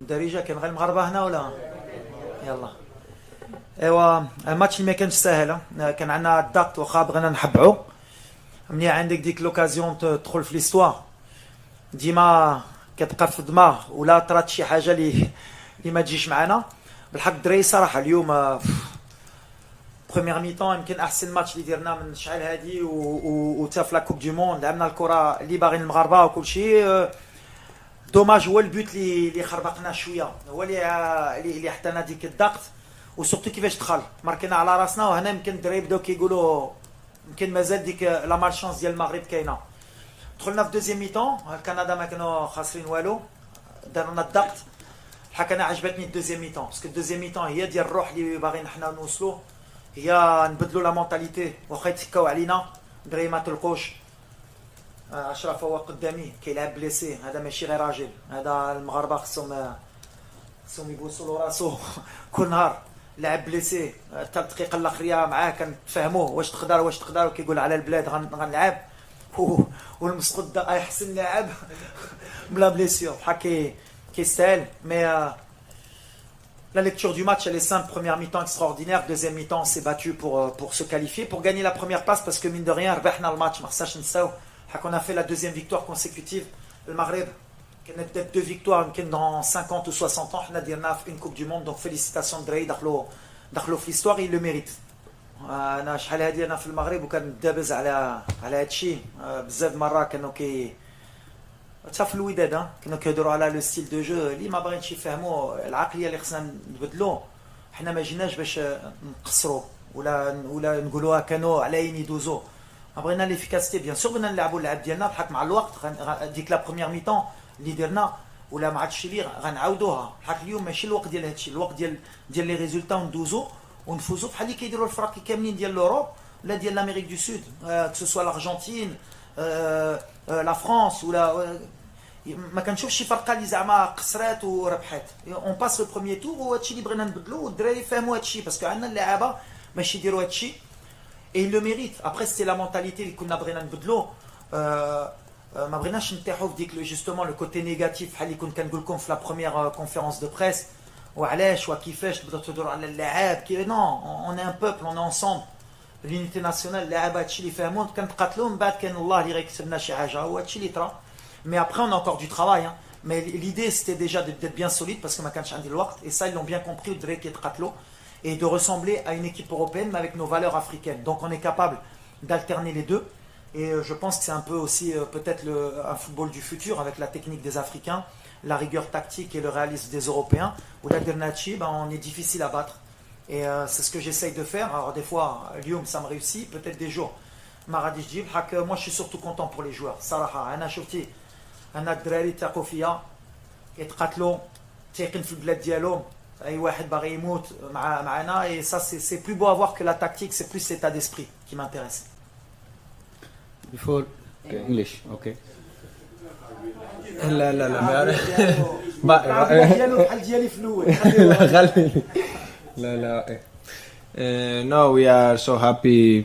الدارجه كاين غير المغاربه هنا ولا يلا ايوا الماتش اللي ما كانش ساهل كان عندنا الضغط واخا بغينا نحبعو منيح عندك ديك لوكازيون تدخل في ليستوار ديما كتبقى في الدماغ ولا طرات شي حاجه اللي ما تجيش معنا بالحق الدراري صراحه اليوم بروميير ميطون يمكن احسن ماتش اللي درنا من شحال هادي و تا في لا كوب دو موند لعبنا الكره اللي باغيين المغاربه وكل شيء دوماج هو البوت اللي خربقنا شويه هو اللي حطينا ديك الضغط وسورتو كيفاش دخل ماركينا على راسنا وهنا يمكن الدراري بداو كيقولوا يمكن مازال ديك لا مالشانس ديال المغرب كاينه دخلنا في دوزيام ميطون كندا ما كانوا خاسرين والو دارنا الضغط بحال انا عجبتني الدوزيام ميطون باسكو الدوزيام ميطون هي ديال الروح اللي باغيين حنا نوصلوا هي نبدلوا لا مونتاليتي واخا يتكاو علينا الدراري ما تلقوش اشرف هو قدامي كيلعب بليسي هذا ماشي غير راجل هذا المغاربه خصهم يبوسوا له راسو كل نهار لعب بليسي حتى الدقيقه الاخريه معاه كنتفاهموه واش تقدر وكيقول على البلاد غنلعب والمسقط احسن لاعب بلا بليسيور بحال كيستاهل مي la lecture du match elle est simple, première mi-temps extraordinaire, deuxième mi-temps on s'est battu pour se qualifier, pour gagner la première place parce que mine de rien ربحنا الماتش ما خصناش نساو on a fait la deuxième victoire consécutive le Maghreb كانت peut-être 2 victoires يمكن dans 50 ou 60 ans حنا درنا في une coupe du monde donc félicitations الدراري دخلوا في l'histoire ils le méritent انا شحال هادي انا في المغرب وكان دابز على هادشي بزاف مرات كانوا حتى في الوداد كانوا كيهضروا على لو ستيل دو جو اللي ما باغينش يفهموا العقليه اللي خصنا نبدلوا حنا ما جيناش باش نقصروا ولا نقولوها كانوا على عين يدوزوا بغينا ليفيكاسيتي بيان سور بغينا نلعبوا اللعب ديالنا بحال مع الوقت ديك لا بروميير ميطون اللي درنا ولا ما عادش لي غنعاودوها بحال اليوم ماشي الوقت ديال هادشي الوقت ديال لي ريزولتا وندوزو ونفوزوا بحال اللي كيديروا الفرق كاملين ديال لوروب ولا ديال لامريك دو سود كو سوا الارجنتين لا فرانس ولا ما كنشوفش شي فرقه اللي زعما قصرات وربحات اون باس لو بروميير تور وهادشي اللي بغينا نبدلو والدراري فهموا هادشي باسكو عندنا اللعابه ماشي يديروا هادشي et il le mérite après c'était la mentalité اللي كنا بغينا نبدلو ما بغيناش نطيحوا في ديك جوستومون لو كوتي نيجاتيف بحال اللي كنت كنقول لكم في لا بروميير كونفيرونس دو بريس وعلاش وكيفاش تبداو تهضروا على اللاعب كي نو اون ان بوبل اون انسومبل l'unité nationale اللعابه هادشي اللي فهموا كنتقاتلوا من بعد كان الله اللي غيكتب لنا شي حاجه هو هادشي اللي طرا mais après on a encore du travail mais l'idée c'était déjà d'être bien solide parce que ما كانش عندي الوقت et ça ils l'ont bien compris الدراري كيتقاتلوا et de ressembler à une équipe européenne mais avec nos valeurs africaines donc on est capable d'alterner les deux et je pense que c'est un peu aussi peut-être un football du futur avec la technique des Africains la rigueur tactique et le réalisme des Européens où la Dernachi on est difficile à battre et c'est ce que j'essaye de faire alors des fois اليوم ça me réussit peut-être des jours ما غاديش تجيب moi je suis surtout content pour les joueurs صراحه انا شفتي انا الدراري تاقوا فيا يتقاتلوا تايقين في البلاد ديالهم اي واحد باغي يموت معنا et ça c'est plus beau à voir que la tactique c'est plus cet état d'esprit qui m'intéresse before okay, English okay لا بحال ديالي في الاول لا no, we are so happy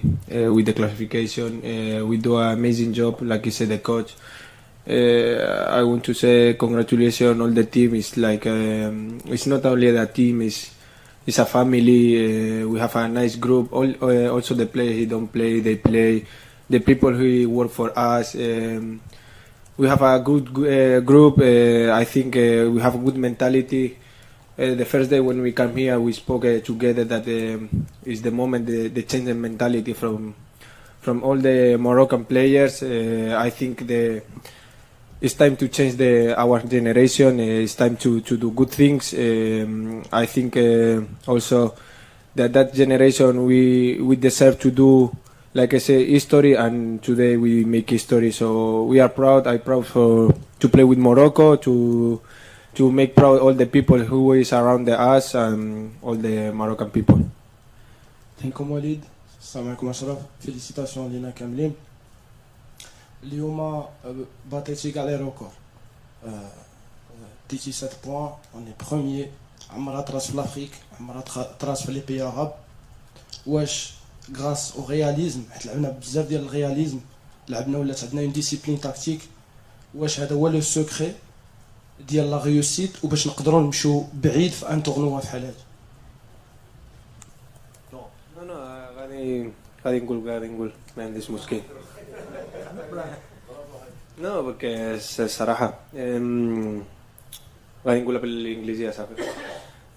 with the classification. We do an amazing job, like you said, the coach. I want to say congratulations all the team. It's like it's not only the team; it's a family. We have a nice group. Also the players who don't play, they play. The people who work for us. We have a good group. I think we have a good mentality. The first day when we come here, we spoke together that is the moment the change in mentality from all the Moroccan players. I think it's time to change our generation. It's time to do good things. I think also that generation we deserve to do, like I say, history, and today we make history. So we are proud. I'm proud to play with Morocco, to make proud all the people who is around us and all the Moroccan people. Thank you Walid. Salam alaikum Ashraf. Félicitations لينا كاملين. اليوم باتيتي كاع لي ريكورد. ديتي 7 بوان، on est premier. عمرها طراس في لافريك، عمرها طراس في لي بي عرب. واش غراس او رياليزم، حيت لعبنا بزاف ديال الرياليزم، لعبنا ولات عندنا اون ديسيبلين تاكتيك. واش هذا هو لو سوكري؟ ديال لا ريوسيت وباش نقدروا نمشيو بعيد في ان تورنوا بحال هذا. No, غادي نقول ما عنديش مشكل. No, porque الصراحة غادي نقولها بالإنجليزية صافي.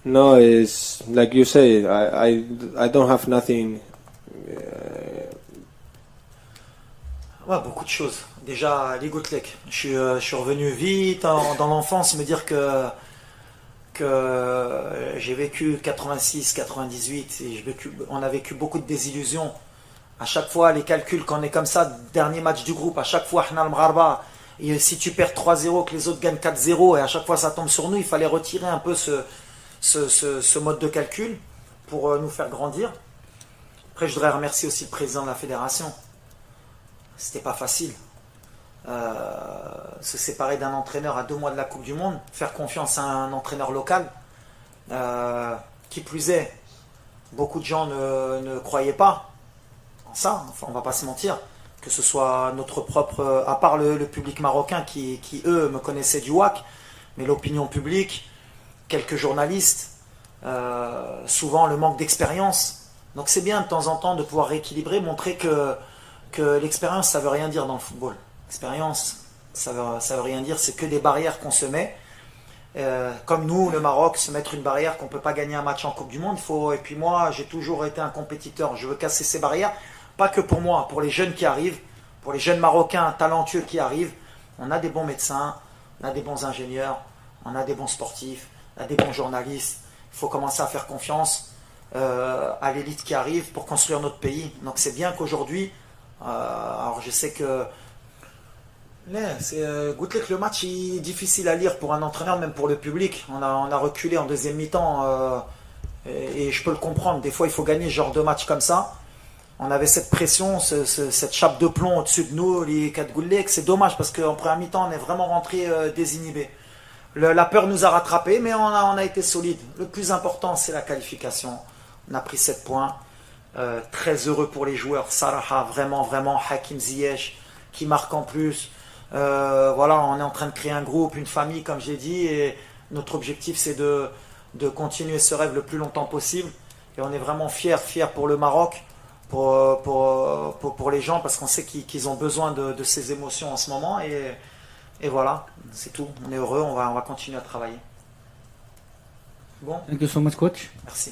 No, it's like you say, I don't have nothing. Ouais, beaucoup de choses. Déjà, les Goutlek. Je suis revenu vite dans l'enfance, me dire que j'ai vécu 86, 98, et on a vécu beaucoup de désillusions. À chaque fois, les calculs, quand on est comme ça, dernier match du groupe, à chaque fois, et si tu perds 3-0, que les autres gagnent 4-0, et à chaque fois ça tombe sur nous, il fallait retirer un peu ce mode de calcul pour nous faire grandir. Après, je voudrais remercier aussi le président de la fédération. C'était pas facile. Se séparer d'un entraîneur à 2 mois de la Coupe du Monde, faire confiance à un entraîneur local, qui plus est, beaucoup de gens ne croyaient pas en ça, enfin, on va pas se mentir, que ce soit notre propre, à part le public marocain qui eux me connaissaient du WAC, mais l'opinion publique, quelques journalistes, souvent le manque d'expérience. Donc c'est bien de temps en temps de pouvoir rééquilibrer, montrer que l'expérience ça veut rien dire dans le football. L'expérience ça veut rien dire, c'est que des barrières qu'on se met. Comme nous, le Maroc, se mettre une barrière qu'on ne peut pas gagner un match en Coupe du Monde. Et puis moi, j'ai toujours été un compétiteur. Je veux casser ces barrières, pas que pour moi, pour les jeunes qui arrivent, pour les jeunes Marocains talentueux qui arrivent. On a des bons médecins, on a des bons ingénieurs, on a des bons sportifs, on a des bons journalistes. Il faut commencer à faire confiance à l'élite qui arrive pour construire notre pays. Donc c'est bien qu'aujourd'hui, alors je sais que Goutlek, le match est difficile à lire pour un entraîneur, même pour le public. On a reculé en deuxième mi-temps et je peux le comprendre. Des fois, il faut gagner ce genre de match comme ça. On avait cette pression, cette chape de plomb au-dessus de nous, les 4 Goutlek. C'est dommage parce qu'en première mi-temps, on est vraiment rentré désinhibé. La peur nous a rattrapés, mais on a été solide. Le plus important, c'est la qualification. On a pris 7 points. Très heureux pour les joueurs. Saraha, vraiment, vraiment. Hakim Ziyech, qui marque en plus. Voilà, on est en train de créer un groupe, une famille, comme j'ai dit, et notre objectif c'est de continuer ce rêve le plus longtemps possible. Et on est vraiment fiers pour le Maroc, pour les gens, parce qu'on sait qu'ils ont besoin de ces émotions en ce moment. Et voilà, c'est tout. On est heureux, on va continuer à travailler. Bon, Thank you so much, coach. merci.